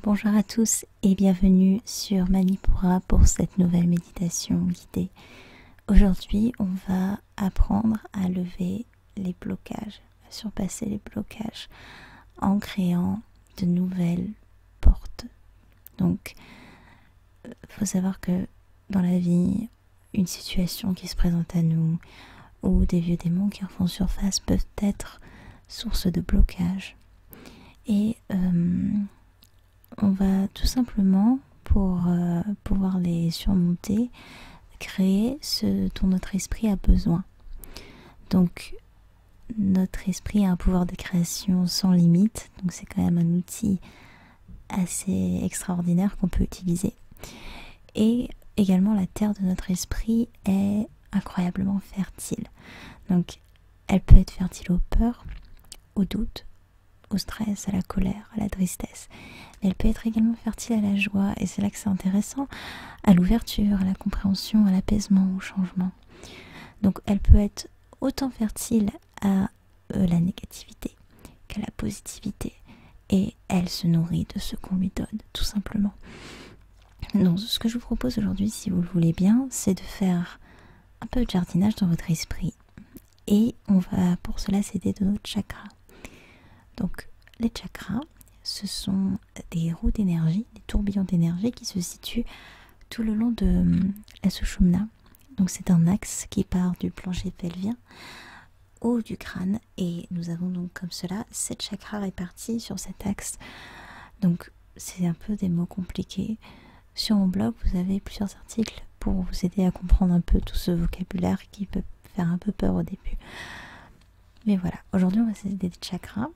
Bonjour à tous et bienvenue sur Manipura pour cette nouvelle méditation guidée. Aujourd'hui, on va apprendre à lever les blocages, à surpasser les blocages en créant de nouvelles portes. Donc, faut savoir que dans la vie, une situation qui se présente à nous ou des vieux démons qui refont surface peuvent être source de blocage. Et on va tout simplement, pour pouvoir les surmonter, créer ce dont notre esprit a besoin. Donc, notre esprit a un pouvoir de création sans limite, donc c'est quand même un outil assez extraordinaire qu'on peut utiliser. Et également, la terre de notre esprit est incroyablement fertile. Donc, elle peut être fertile aux peurs, aux doutes, au stress, à la colère, à la tristesse. Mais elle peut être également fertile à la joie, et c'est là que c'est intéressant, à l'ouverture, à la compréhension, à l'apaisement, au changement. Donc elle peut être autant fertile à la négativité qu'à la positivité, et elle se nourrit de ce qu'on lui donne, tout simplement. Donc ce que je vous propose aujourd'hui, si vous le voulez bien, c'est de faire un peu de jardinage dans votre esprit, et on va pour cela s'aider de notre chakra. Donc les chakras, ce sont des roues d'énergie, des tourbillons d'énergie qui se situent tout le long de la Sushumna. Donc c'est un axe qui part du plancher pelvien au haut du crâne, et nous avons donc comme cela 7 chakras répartis sur cet axe. Donc c'est un peu des mots compliqués. Sur mon blog, vous avez plusieurs articles pour vous aider à comprendre un peu tout ce vocabulaire qui peut faire un peu peur au début. Mais voilà, aujourd'hui on va s'aider des chakras.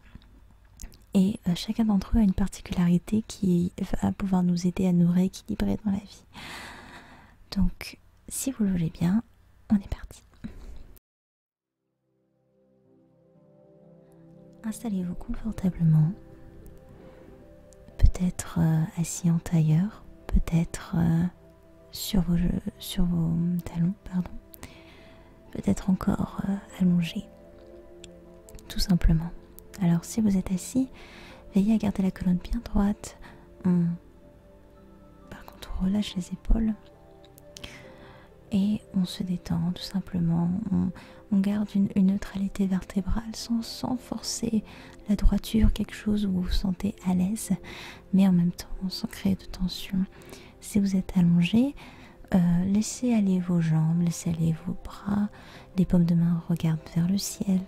Et chacun d'entre eux a une particularité qui va pouvoir nous aider à nous rééquilibrer dans la vie. Donc, si vous le voulez bien, on est parti. Installez-vous confortablement, peut-être assis en tailleur, peut-être sur vos talons, peut-être encore allongé, tout simplement. Alors si vous êtes assis, veillez à garder la colonne bien droite. Par contre, on relâche les épaules et on se détend tout simplement. On garde une neutralité vertébrale sans forcer la droiture, quelque chose où vous vous sentez à l'aise, mais en même temps sans créer de tension. Si vous êtes allongé, laissez aller vos jambes, laissez aller vos bras, les paumes de main regardent vers le ciel.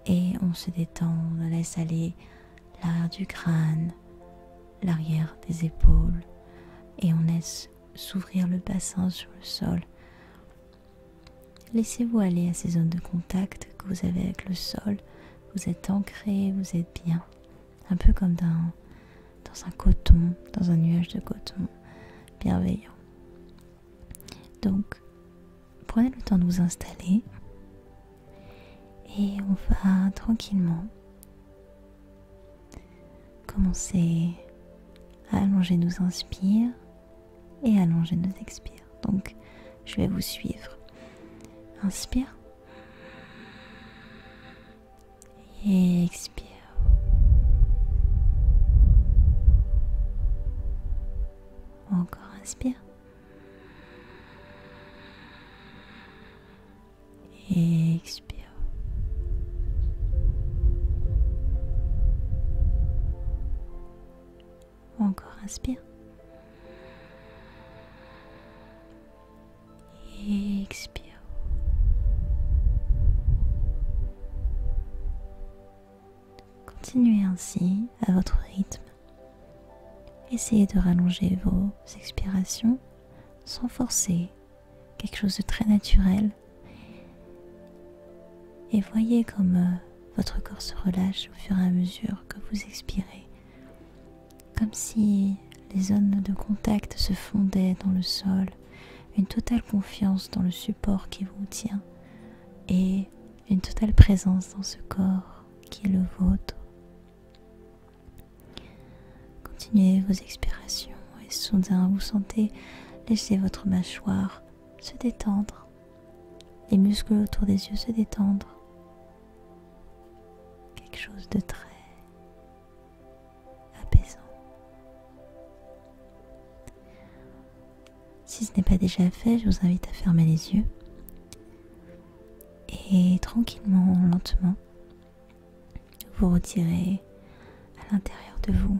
Et on se détend, on laisse aller l'arrière du crâne, l'arrière des épaules, et on laisse s'ouvrir le bassin sur le sol. Laissez-vous aller à ces zones de contact que vous avez avec le sol. Vous êtes ancré, vous êtes bien, un peu comme dans un coton, dans un nuage de coton bienveillant. Donc, prenez le temps de vous installer. Et on va tranquillement commencer à allonger nos inspires et allonger nos expires. Donc, je vais vous suivre. Inspire. Et expire. Encore inspire. Et expire. Encore inspire. Et expire. Continuez ainsi à votre rythme. Essayez de rallonger vos expirations sans forcer, quelque chose de très naturel. Et voyez comme votre corps se relâche au fur et à mesure que vous expirez. Comme si les zones de contact se fondaient dans le sol, une totale confiance dans le support qui vous tient et une totale présence dans ce corps qui est le vôtre. Continuez vos expirations et soudain vous sentez laisser votre mâchoire se détendre, les muscles autour des yeux se détendre, quelque chose de très apaisant. si ce n'est pas déjà fait, je vous invite à fermer les yeux et tranquillement, lentement, vous retirez à l'intérieur de vous.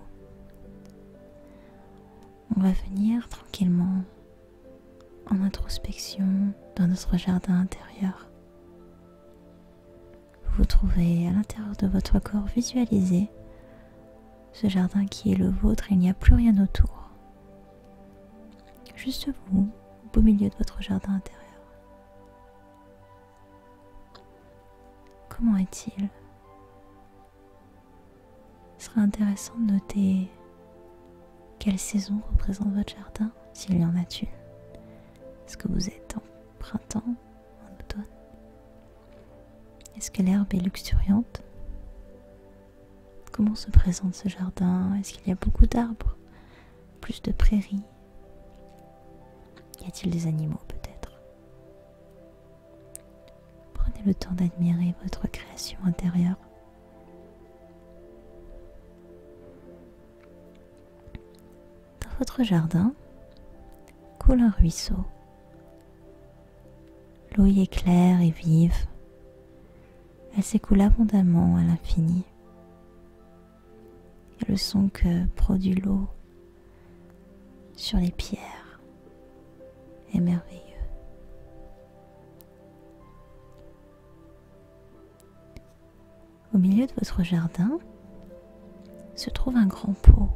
On va venir tranquillement en introspection dans notre jardin intérieur. Vous vous trouvez à l'intérieur de votre corps, visualisez ce jardin qui est le vôtre et il n'y a plus rien autour. Juste vous, au beau milieu de votre jardin intérieur. Comment est-il? Il serait intéressant de noter quelle saison représente votre jardin, s'il y en a une. Est-ce que vous êtes en printemps, en automne? Est-ce que l'herbe est luxuriante? Comment se présente ce jardin? Est-ce qu'il y a beaucoup d'arbres? Plus de prairies? Y a-t-il des animaux peut-être? Prenez le temps d'admirer votre création intérieure. Dans votre jardin coule un ruisseau. L'eau y est claire et vive. Elle s'écoule abondamment à l'infini. Et le son que produit l'eau sur les pierres est merveilleux. Au milieu de votre jardin se trouve un grand pot.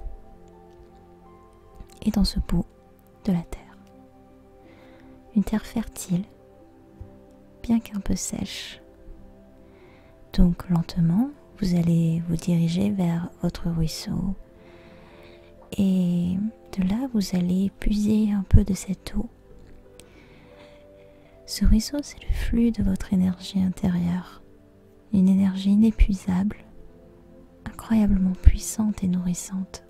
Et dans ce pot, de la terre. Une terre fertile, bien qu'un peu sèche. Donc lentement, vous allez vous diriger vers votre ruisseau. Et de là, vous allez puiser un peu de cette eau. Ce ruisseau, c'est le flux de votre énergie intérieure. Une énergie inépuisable, incroyablement puissante et nourrissante.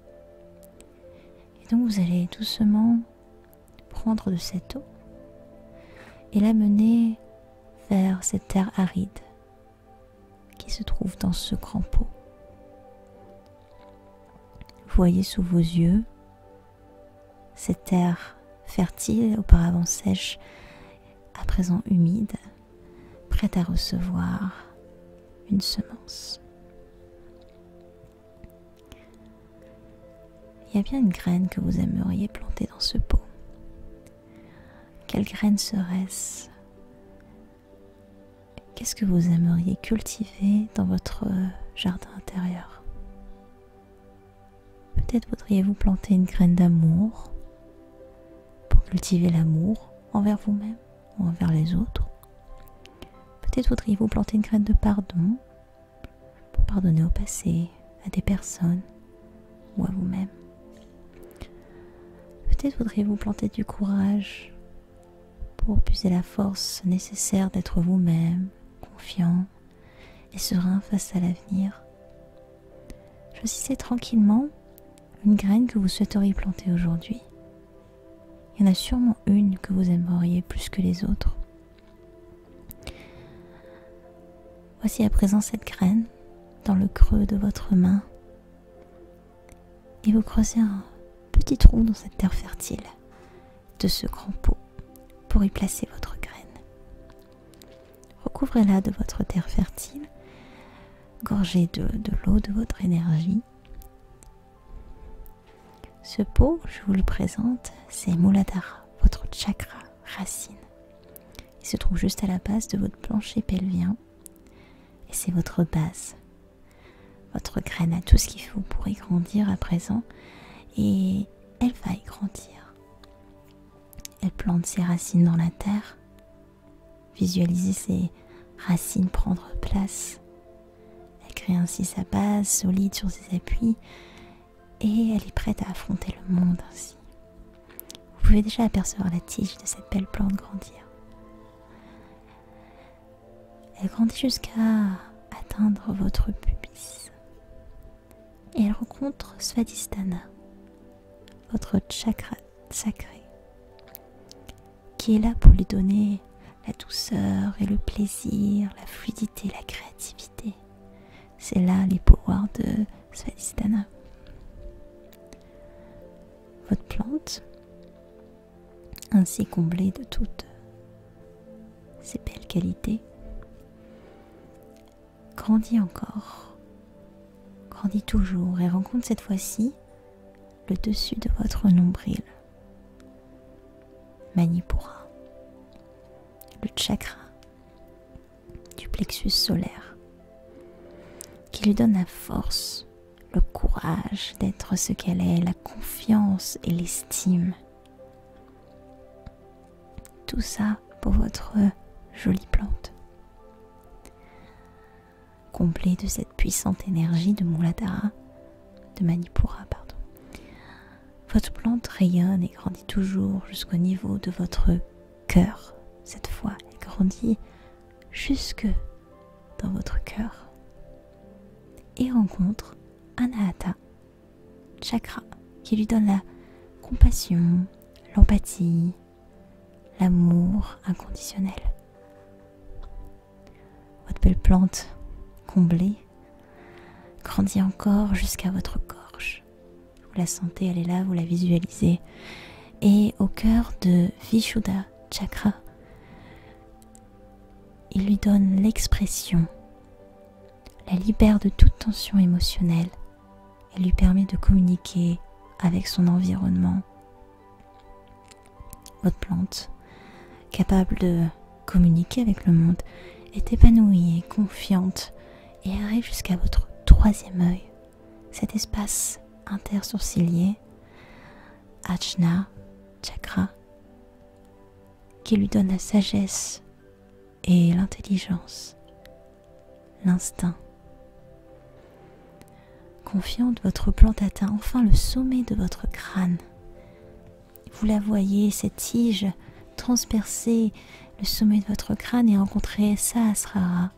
Et donc vous allez doucement prendre de cette eau et la mener vers cette terre aride qui se trouve dans ce grand pot. Vous voyez sous vos yeux cette terre fertile, auparavant sèche, à présent humide, prête à recevoir une semence. Il y a bien une graine que vous aimeriez planter dans ce pot. Quelle graine serait-ce? Qu'est-ce que vous aimeriez cultiver dans votre jardin intérieur? Peut-être voudriez-vous planter une graine d'amour pour cultiver l'amour envers vous-même ou envers les autres. Peut-être voudriez-vous planter une graine de pardon pour pardonner au passé, à des personnes ou à vous-même. Peut-être voudriez-vous planter du courage pour puiser la force nécessaire d'être vous-même, confiant et serein face à l'avenir. Choisissez tranquillement une graine que vous souhaiteriez planter aujourd'hui. Il y en a sûrement une que vous aimeriez plus que les autres. Voici à présent cette graine dans le creux de votre main et vous creusez un petit trou dans cette terre fertile de ce grand pot pour y placer votre graine. Recouvrez-la de votre terre fertile, gorgez de l'eau, de votre énergie. Ce pot, je vous le présente, c'est Muladhara, votre chakra racine. Il se trouve juste à la base de votre plancher pelvien et c'est votre base. Votre graine a tout ce qu'il faut pour y grandir à présent et elle va y grandir. Elle plante ses racines dans la terre. Visualisez ses racines prendre place. Elle crée ainsi sa base solide sur ses appuis et elle est prête à affronter le monde ainsi. Vous pouvez déjà apercevoir la tige de cette belle plante grandir. Elle grandit jusqu'à atteindre votre pubis. Et elle rencontre Svadhisthana, votre chakra sacré, qui est là pour lui donner la douceur et le plaisir, la fluidité, la créativité. C'est là les pouvoirs de Svadhisthana. Votre plante ainsi comblé de toutes ces belles qualités, grandit encore, grandit toujours et rencontre cette fois-ci le dessus de votre nombril, Manipura, le chakra du plexus solaire, qui lui donne la force, le courage d'être ce qu'elle est, la confiance et l'estime. Tout ça pour votre jolie plante, comblée de cette puissante énergie de Muladhara, de Manipura, pardon. Votre plante rayonne et grandit toujours jusqu'au niveau de votre cœur. Cette fois, elle grandit jusque dans votre cœur et rencontre Anahata chakra qui lui donne la compassion, l'empathie, l'amour inconditionnel. Votre belle plante comblée grandit encore jusqu'à votre gorge. Vous la sentez, elle est là, vous la visualisez. Et au cœur de Vishuddha chakra, il lui donne l'expression, la libère de toute tension émotionnelle et lui permet de communiquer avec son environnement. Votre plante, capable de communiquer avec le monde, est épanouie et confiante et arrive jusqu'à votre troisième œil, cet espace intersourcilier, Ajna chakra, qui lui donne la sagesse et l'intelligence, l'instinct. Confiante, votre plante atteint enfin le sommet de votre crâne. Vous la voyez, cette tige, transpercer le sommet de votre crâne et rencontrer Sahasrara,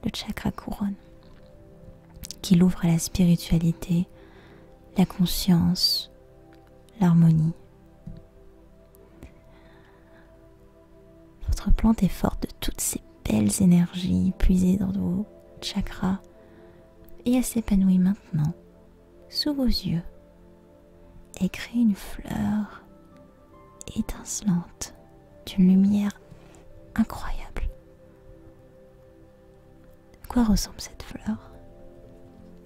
le chakra couronne, qui l'ouvre à la spiritualité, la conscience, l'harmonie. Votre plante est forte de toutes ces belles énergies puisées dans vos chakras et elle s'épanouit maintenant sous vos yeux et crée une fleur étincelante d'une lumière incroyable. À quoi ressemble cette fleur?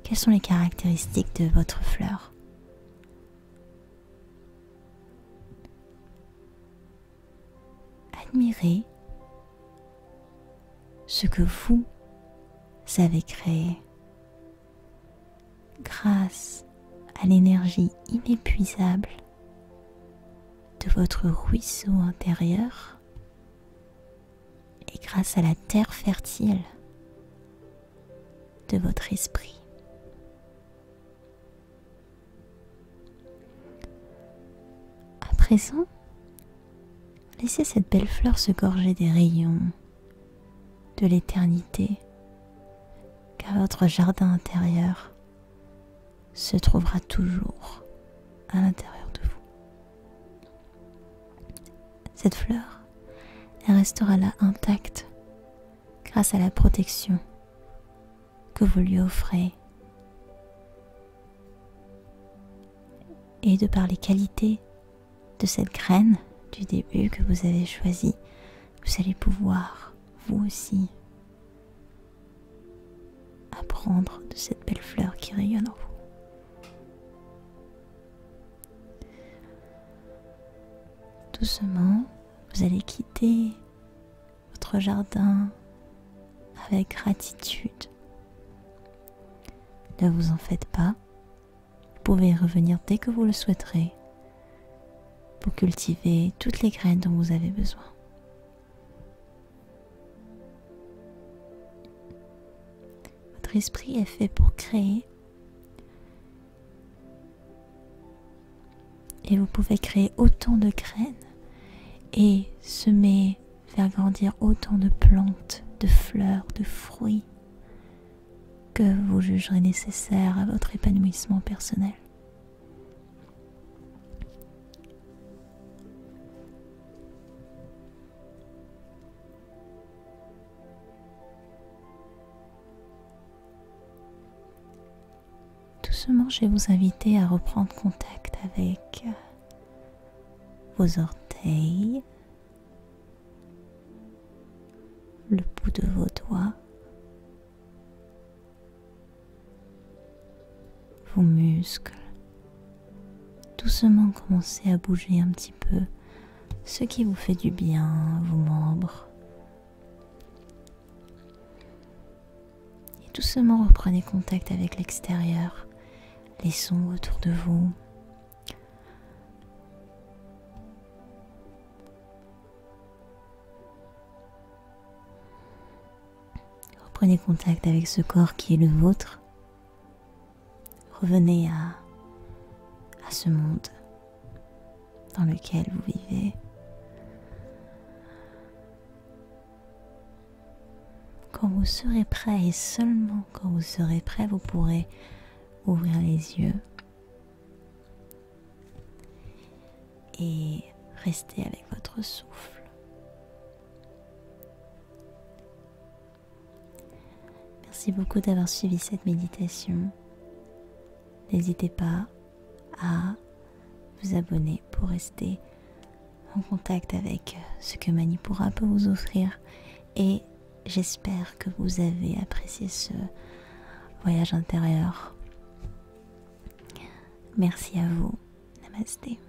Quelles sont les caractéristiques de votre fleur? Admirez ce que vous avez créé grâce à l'énergie inépuisable de votre ruisseau intérieur et grâce à la terre fertile de votre esprit. À présent, laissez cette belle fleur se gorger des rayons de l'éternité, car votre jardin intérieur se trouvera toujours à l'intérieur de vous. Cette fleur, elle restera là intacte grâce à la protection que vous lui offrez et de par les qualités de cette graine du début que vous avez choisie, vous allez pouvoir, vous aussi, apprendre de cette belle fleur qui rayonne en vous. Doucement, vous allez quitter votre jardin avec gratitude. Ne vous en faites pas, vous pouvez revenir dès que vous le souhaiterez pour cultiver toutes les graines dont vous avez besoin. Votre esprit est fait pour créer et vous pouvez créer autant de graines et semer, faire grandir autant de plantes, de fleurs, de fruits que vous jugerez nécessaire à votre épanouissement personnel. Doucement, je vais vous inviter à reprendre contact avec vos orteils, le bout de vos doigts, vos muscles. Doucement commencez à bouger un petit peu ce qui vous fait du bien, vos membres. Et doucement reprenez contact avec l'extérieur, les sons autour de vous. Reprenez contact avec ce corps qui est le vôtre. Revenez à ce monde dans lequel vous vivez. Quand vous serez prêt, et seulement quand vous serez prêt, vous pourrez ouvrir les yeux et rester avec votre souffle. Merci beaucoup d'avoir suivi cette méditation. N'hésitez pas à vous abonner pour rester en contact avec ce que Manipura peut vous offrir, et j'espère que vous avez apprécié ce voyage intérieur. Merci à vous. Namasté.